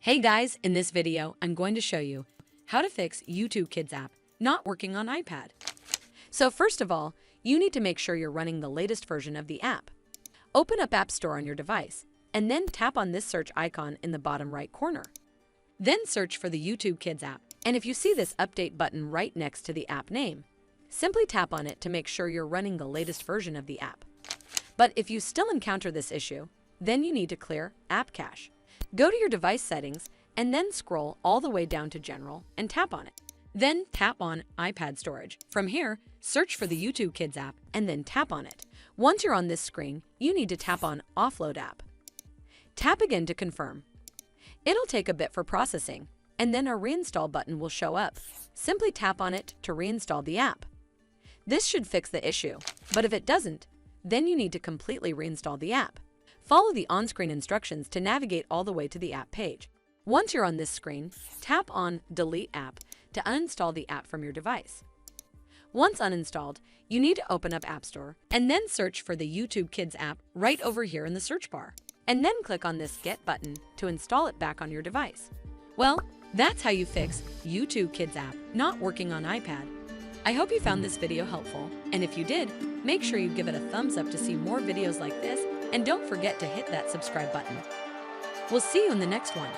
Hey guys, in this video, I'm going to show you how to fix YouTube Kids app not working on iPad. So first of all, you need to make sure you're running the latest version of the app. Open up App Store on your device, and then tap on this search icon in the bottom right corner. Then search for the YouTube Kids app, and if you see this update button right next to the app name, simply tap on it to make sure you're running the latest version of the app. But if you still encounter this issue, then you need to clear App Cache. Go to your device settings and then scroll all the way down to General and tap on it. Then tap on iPad storage. From here, search for the YouTube Kids app and then tap on it. Once you're on this screen, you need to tap on Offload app. Tap again to confirm. It'll take a bit for processing, and then a Reinstall button will show up. Simply tap on it to reinstall the app. This should fix the issue, but if it doesn't, then you need to completely reinstall the app. Follow the on-screen instructions to navigate all the way to the app page. Once you're on this screen, tap on Delete App to uninstall the app from your device. Once uninstalled, you need to open up App Store and then search for the YouTube Kids app right over here in the search bar. And then click on this Get button to install it back on your device. Well, that's how you fix YouTube Kids app not working on iPad. I hope you found this video helpful, and if you did, make sure you give it a thumbs up to see more videos like this, and don't forget to hit that subscribe button. We'll see you in the next one.